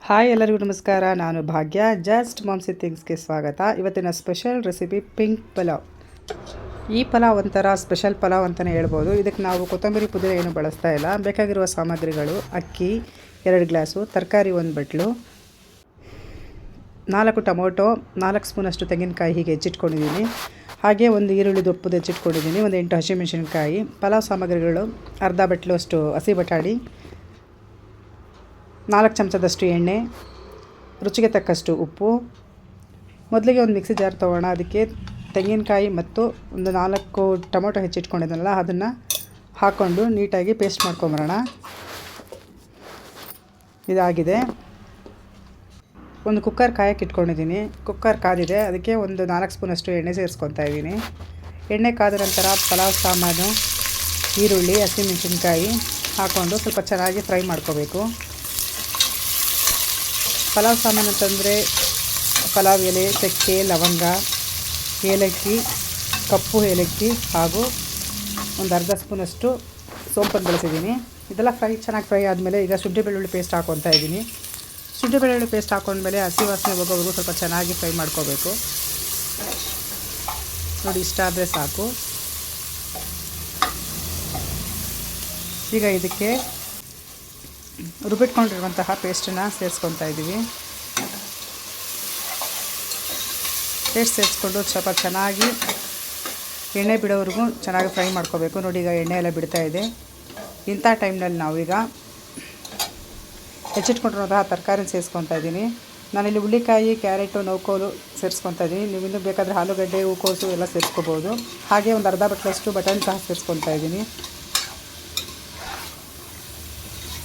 Hi ಎಲ್ಲರಿಗೂ ನಮಸ್ಕಾರ. ನಾನು ಭಾಗ್ಯ. ಜಸ್ಟ್ ಮಾಮ್ಸಿ ಥಿಂಗ್ಸ್ಗೆ ಸ್ವಾಗತ. ಇವತ್ತಿನ ಸ್ಪೆಷಲ್ ರೆಸಿಪಿ ಪಿಂಕ್ ಪಲಾವ್. ಈ ಪಲಾವ್ ಒಂಥರ ಸ್ಪೆಷಲ್ ಪಲಾವ್ ಅಂತಲೇ ಹೇಳ್ಬೋದು. ಇದಕ್ಕೆ ನಾವು ಕೊತ್ತಂಬರಿ ಪುದೀನ ಏನು ಬಳಸ್ತಾ ಇಲ್ಲ. ಬೇಕಾಗಿರುವ ಸಾಮಗ್ರಿಗಳು: ಅಕ್ಕಿ 2 ಗ್ಲಾಸು, ತರಕಾರಿ 1 ಬಟ್ಲು, 4 ಟೊಮೊಟೊ, 4 ಸ್ಪೂನಷ್ಟು ತೆಂಗಿನಕಾಯಿ ಹೀಗೆ ಹೆಚ್ಚಿಟ್ಕೊಂಡಿದ್ದೀನಿ. ಹಾಗೆ 1 ಈರುಳ್ಳಿ ದೊಪ್ಪದು ಹೆಚ್ಚಿಟ್ಕೊಂಡಿದ್ದೀನಿ, 1 8 ಹಸಿಮೆಣಸಿನಕಾಯಿ. ಪಲಾವ್ ಸಾಮಗ್ರಿಗಳು: ಅರ್ಧ ಬಟ್ಲು ಅಷ್ಟು ಹಸಿ ಬಟಾಣಿ, 4 ಚಮಚದಷ್ಟು ಎಣ್ಣೆ, ರುಚಿಗೆ ತಕ್ಕಷ್ಟು ಉಪ್ಪು. ಮೊದಲಿಗೆ ಒಂದು ಮಿಕ್ಸಿ ಜಾರ್ ತೊಗೋಣ. ಅದಕ್ಕೆ ತೆಂಗಿನಕಾಯಿ ಮತ್ತು ಒಂದು 4 ಟೊಮೊಟೊ ಹೆಚ್ಚಿಟ್ಕೊಂಡಿದ್ದನಲ್ಲ ಅದನ್ನು ಹಾಕ್ಕೊಂಡು ನೀಟಾಗಿ ಪೇಸ್ಟ್ ಮಾಡ್ಕೊಂಬರೋಣ. ಇದಾಗಿದೆ. ಒಂದು ಕುಕ್ಕರ್ ಕಾಯಕ್ಕೆ ಇಟ್ಕೊಂಡಿದ್ದೀನಿ. ಕುಕ್ಕರ್ ಕಾದಿದೆ. ಅದಕ್ಕೆ ಒಂದು 4 ಸ್ಪೂನಷ್ಟು ಎಣ್ಣೆ ಸೇರಿಸ್ಕೊತಾ ಇದ್ದೀನಿ. ಎಣ್ಣೆ ಕಾದ ನಂತರ ಪಲಾವ್ ಸಾಮಾನು, ಈರುಳ್ಳಿ, ಹಸಿಮೆಣಸಿನ್ಕಾಯಿ ಹಾಕ್ಕೊಂಡು ಸ್ವಲ್ಪ ಚೆನ್ನಾಗಿ ಫ್ರೈ ಮಾಡ್ಕೋಬೇಕು. ಪಲಾವ್ ಸಾಮಾನು ಅಂತಂದರೆ ಪಲಾವ್ ಎಲೆ, ಚಕ್ಕೆ, ಲವಂಗ, ಏಲಕ್ಕಿ, ಕಪ್ಪು ಏಲಕ್ಕಿ ಹಾಗೂ ಒಂದು ಅರ್ಧ ಸ್ಪೂನಷ್ಟು ಸೋಂಪನ್ನು ಬಳಸಿದ್ದೀನಿ. ಇದೆಲ್ಲ ಚೆನ್ನಾಗಿ ಫ್ರೈ ಆದಮೇಲೆ ಈಗ ಶುಂಠಿ ಬೆಳ್ಳುಳ್ಳಿ ಪೇಸ್ಟ್ ಹಾಕ್ಕೊತಾ ಇದ್ದೀನಿ. ಶುಂಠಿ ಬೆಳ್ಳುಳ್ಳಿ ಪೇಸ್ಟ್ ಹಾಕೊಂಡ್ಮೇಲೆ ಹಸಿ ವಾಸನೆ ಹೋಗೋವರೆಗೂ ಸ್ವಲ್ಪ ಚೆನ್ನಾಗಿ ಫ್ರೈ ಮಾಡ್ಕೋಬೇಕು. ನೋಡಿ, ಇಷ್ಟ ಆದರೆ ಸಾಕು. ಈಗ ಇದಕ್ಕೆ ರುಬ್ಬಿಟ್ಕೊಂಡಿರುವಂತಹ ಪೇಸ್ಟನ್ನು ಸೇರಿಸ್ಕೊತಾ ಇದ್ದೀವಿ. ಪೇಸ್ಟ್ ಸೇರಿಸ್ಕೊಂಡು ಸ್ವಲ್ಪ ಚೆನ್ನಾಗಿ ಎಣ್ಣೆ ಬಿಡೋವರೆಗೂ ಚೆನ್ನಾಗಿ ಫ್ರೈ ಮಾಡ್ಕೋಬೇಕು. ನೋಡಿ, ಈಗ ಎಣ್ಣೆ ಎಲ್ಲ ಬಿಡ್ತಾ ಇದೆ. ಇಂಥ ಟೈಮ್ನಲ್ಲಿ ನಾವೀಗ ಹೆಚ್ಚಿಟ್ಕೊಂಡಿರುವಂತಹ ತರಕಾರಿ ಸೇರಿಸ್ಕೊತಾ ಇದ್ದೀನಿ. ನಾನಿಲ್ಲಿ ಹುಳ್ಳಿಕಾಯಿ, ಕ್ಯಾರೆಟು, ನೌಕೋಲು ಸೇರಿಸ್ಕೊತಾ ಇದ್ದೀನಿ. ನೀವು ಇನ್ನೂ ಬೇಕಾದರೆ ಆಲೂಗಡ್ಡೆ, ಹೂಕೋಸು ಎಲ್ಲ ಸೇರಿಸ್ಕೋಬೋದು. ಹಾಗೆ ಒಂದು ಅರ್ಧ ಬಟ್ಲಷ್ಟು ಬಟಾಣಿ ಸಹ ಸೇರಿಸ್ಕೊತಾ ಇದ್ದೀನಿ.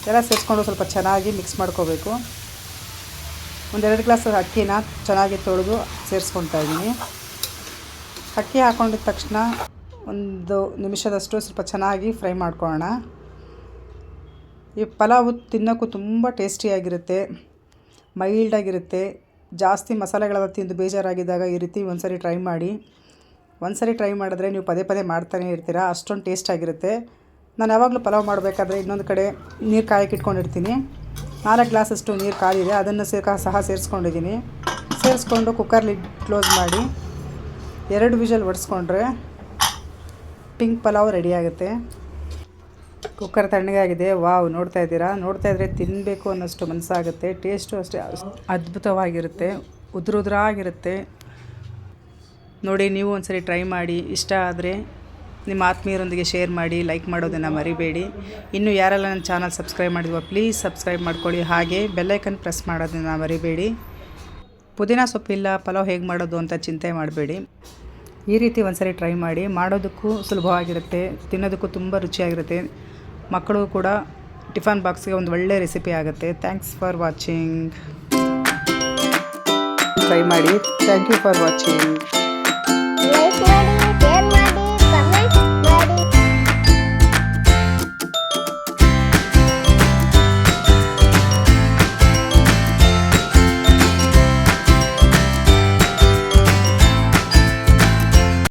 ಎಲ್ಲ ಸೇರಿಸ್ಕೊಂಡು ಸ್ವಲ್ಪ ಚೆನ್ನಾಗಿ ಮಿಕ್ಸ್ ಮಾಡ್ಕೋಬೇಕು. 1-2 ಗ್ಲಾಸ್ ಅಕ್ಕಿನ ಚೆನ್ನಾಗಿ ತೊಳೆದು ಸೇರಿಸ್ಕೊತಾ ಇದ್ದೀನಿ. ಅಕ್ಕಿ ಹಾಕ್ಕೊಂಡಿದ್ದ ತಕ್ಷಣ 1 ನಿಮಿಷದಷ್ಟು ಸ್ವಲ್ಪ ಚೆನ್ನಾಗಿ ಫ್ರೈ ಮಾಡ್ಕೊಳ್ಳೋಣ. ಈ ಪಲಾವು ತಿನ್ನೋಕ್ಕೂ ತುಂಬ ಟೇಸ್ಟಿಯಾಗಿರುತ್ತೆ, ಮೈಲ್ಡಾಗಿರುತ್ತೆ. ಜಾಸ್ತಿ ಮಸಾಲೆಗಳೆಲ್ಲ ತಿಂದು ಬೇಜಾರಾಗಿದ್ದಾಗ ಈ ರೀತಿ ಒಂದ್ಸರಿ ಟ್ರೈ ಮಾಡಿ. ಒಂದ್ಸರಿ ಟ್ರೈ ಮಾಡಿದ್ರೆ ನೀವು ಪದೇ ಪದೇ ಮಾಡ್ತಾನೆ ಇರ್ತೀರ. ಅಷ್ಟೊಂದು ಟೇಸ್ಟಾಗಿರುತ್ತೆ. ನಾನು ಯಾವಾಗಲೂ ಪಲಾವ್ ಮಾಡಬೇಕಾದ್ರೆ ಇನ್ನೊಂದು ಕಡೆ ನೀರು ಕಾಯಕ್ಕೆ ಇಟ್ಕೊಂಡಿರ್ತೀನಿ. 4 ಗ್ಲಾಸಷ್ಟು ನೀರು ಕಾದಿದೆ, ಅದನ್ನು ಸಹ ಸೇರಿಸ್ಕೊಂಡಿದ್ದೀನಿ. ಸೇರಿಸ್ಕೊಂಡು ಕುಕ್ಕರ್ ಲಿಡ್ ಕ್ಲೋಸ್ ಮಾಡಿ 2 ವಿಷಲ್ ಹೊಡೆಸ್ಕೊಂಡ್ರೆ ಪಿಂಕ್ ಪಲಾವ್ ರೆಡಿಯಾಗುತ್ತೆ. ಕುಕ್ಕರ್ ತಣ್ಣಗಾಗಿದೆ. ವಾವ್, ನೋಡ್ತಾ ಇದ್ದೀರಾ? ನೋಡ್ತಾ ಇದ್ದರೆ ತಿನ್ನಬೇಕು ಅನ್ನೋಷ್ಟು ಮನಸ್ಸಾಗುತ್ತೆ. ಟೇಸ್ಟು ಅಷ್ಟೇ ಅದ್ಭುತವಾಗಿರುತ್ತೆ, ಉದುರುದ್ರಾಗಿರುತ್ತೆ. ನೋಡಿ, ನೀವು ಒಂದ್ಸರಿ ಟ್ರೈ ಮಾಡಿ. ಇಷ್ಟ ಆದರೆ ನಿಮ್ಮ ಆತ್ಮೀಯರೊಂದಿಗೆ ಶೇರ್ ಮಾಡಿ, ಲೈಕ್ ಮಾಡೋದನ್ನು ಮರಿಬೇಡಿ. ಇನ್ನು ಯಾರೆಲ್ಲ ನನ್ನ ಚಾನಲ್ ಸಬ್ಸ್ಕ್ರೈಬ್ ಮಾಡಿದ್ವೋ ಪ್ಲೀಸ್ ಸಬ್ಸ್ಕ್ರೈಬ್ ಮಾಡ್ಕೊಳ್ಳಿ. ಹಾಗೆ ಬೆಲ್ಲೈಕನ್ ಪ್ರೆಸ್ ಮಾಡೋದನ್ನು ಮರಿಬೇಡಿ. ಪುದೀನ ಸೊಪ್ಪಿಲ್ಲ, ಪಲಾವ್ ಹೇಗೆ ಮಾಡೋದು ಅಂತ ಚಿಂತೆ ಮಾಡಬೇಡಿ. ಈ ರೀತಿ ಒಂದ್ಸರಿ ಟ್ರೈ ಮಾಡಿ. ಮಾಡೋದಕ್ಕೂ ಸುಲಭವಾಗಿರುತ್ತೆ, ತಿನ್ನೋದಕ್ಕೂ ತುಂಬ ರುಚಿಯಾಗಿರುತ್ತೆ. ಮಕ್ಕಳು ಕೂಡ ಟಿಫನ್ ಬಾಕ್ಸ್ಗೆ ಒಂದು ಒಳ್ಳೆ ರೆಸಿಪಿ ಆಗುತ್ತೆ. Thanks for watching. ಟ್ರೈ ಮಾಡಿ. Thank you for watching.